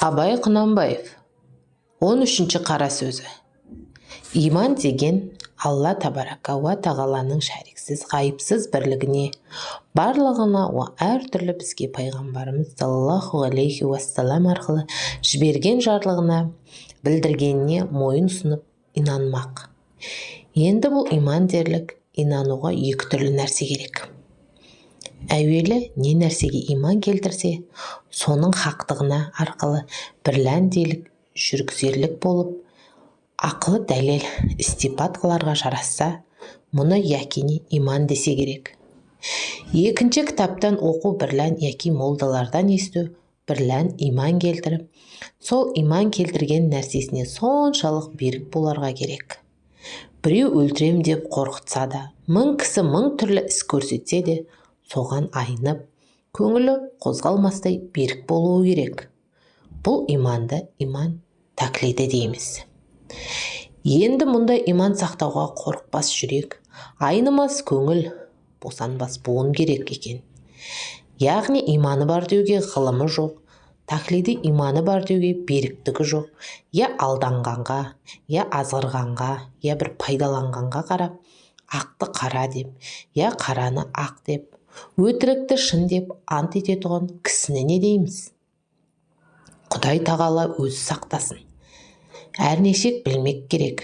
Абай Құнанбаев 13-ші қара сөзі. Иман деген Алла табарака ва тағаланың шәриксіз, ғайыпсыз бірлігіне, барлығына әртүрлі бізге пайғамбарымыз саллаллаху алейхи уассалам арқылы жіберген жарлығына, білдіргеніне мойын ұсынып инанмақ. Енді бұл иман дерлік, инануға екі түрлі нәрсе керек. Әуелі не нәрсеге иман келтірсе, соның хақтығына арқылы бірлән делік, жүргізерлік болып, ақылы дәлел істипат қыларға жарасса, мұны якине иман десе керек. Екінші кітаптан оқу бірлән яки молдалардан есту бірлән иман келтіріп, сол иман келтірген нәрсесіне соншалық берік боларға керек. Біреу өлтірем деп қорқытса да, 1000 кісі 1000 түрлі іс көрсетсе де, соған айнып, көңілі қозғалмастай берік болуы керек. Бұл иманды иман тәклиді дейміз. Енді мұнда иман сақтауға қорықпас жүрек, айнымас көңіл, босанбас буын керек екен. Яғни иманы бар деуге ғылымы жоқ, тәклиді иманы бар деуге беріктігі жоқ, я алданғанға, я азғырғанға, я бір пайдаланғанға қарап, ақты қара деп, я қараны ақ деп, өтірікті шын деп ант ететұғын кісіні не дейміз? Құдай тағала өзі сақтасын. Әрнешек білмек керек.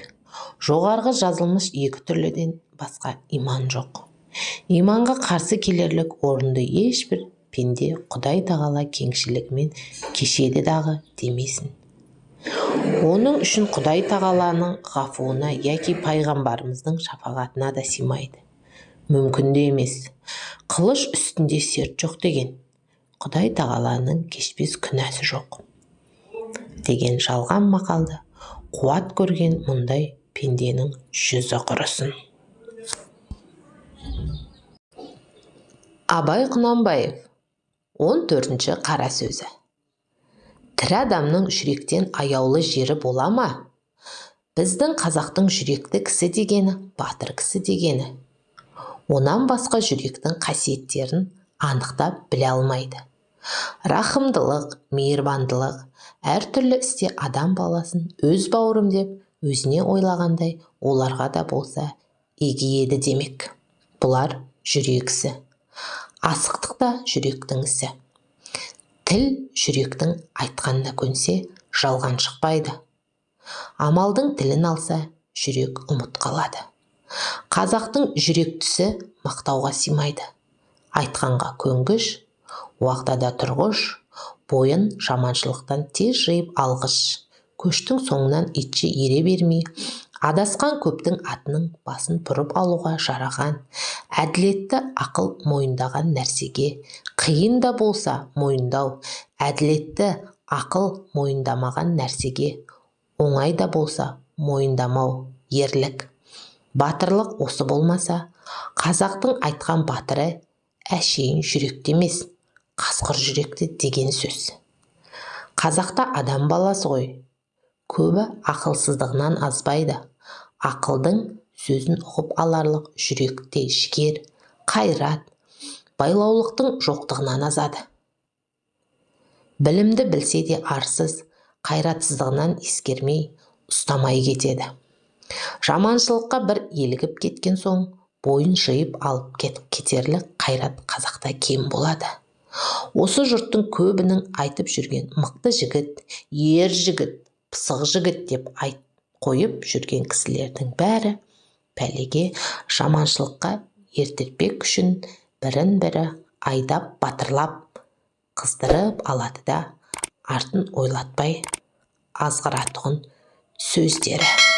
Жоғарғы жазылмыш екі түрліден басқа иман жоқ. Иманға қарсы келерлік орынды ешбір пенде Құдай тағала кеңшілігімен кешеді дағы демесін. Оның үшін Құдай тағаланың ғафуына яки пайғамбарымыздың шапағатына да симайды. Мүмкін де емес. Қылыш үстінде серт жоқ деген. Құдай тағаланың кешпес күнәсі жоқ. Деген жалған мақалды қуат көрген мұндай пенденің жүзі құрысын. Абай Құнанбаев 14-ші қара сөзі. Тірі адамның жүректен аяулы жері бола ма? Біздің қазақтың жүректі кісі дегені, батыр кісі дегені. Онан басқа жүректің қасиеттерін анықтап біле алмайды. Рахымдылық, мейірбандылық, әртүрлі істе адам баласын өз бауырым деп, өзіне ойлағандай, оларға да болса егиеді демек. Бұлар жүрексі. Асықтық та жүректің ісі. Тіл жүректің айтқанда көнсе, жалған шықпайды. Амалдың тілін алса, жүрек ұмыт қалады. Қазақтың жүрек түсі мақтауға симайды. Айтқанға көнгіш, уақтада тұрғыш, бойын жаманшылықтан тез жиып алғыш, көштің соңынан итше ере бермей, адасқан көптің атының басын бұрып алуға жараған, әділетті ақыл мойындаған нәрсеге, қиын да болса мойындау, әділетті ақыл мойындамаған нәрсеге, оңай да болса мойындамау, ерлік. Батырлық осы болмаса, қазақтың айтқан батыры әшейін жүректі емес, қасқыр жүректі деген сөз. Қазақта адам баласы ғой, көбі ақылсыздығынан азбайды. Ақылдың сөзін ұғып аларлық жүректе жігер, қайрат, байлаулықтың жоқтығынан азады. Білімді білсе де арсыз, қайратсыздығынан ескермей, ұстамай кетеді. Жаманшылыққа бір елігіп кеткен соң, бойын жиып алып кетерлік қайрат қазақта кем болады. Осы жұрттың көбінің айтып жүрген мықты жігіт, ер жігіт, пысық жігіт деп қойып жүрген кісілердің бәрі пәлеге, жаманшылыққа ертірпек үшін бірін-бірі айдап, батырлап, қыздырып алады да, артын ойлатпай азғыратұғын сөздері.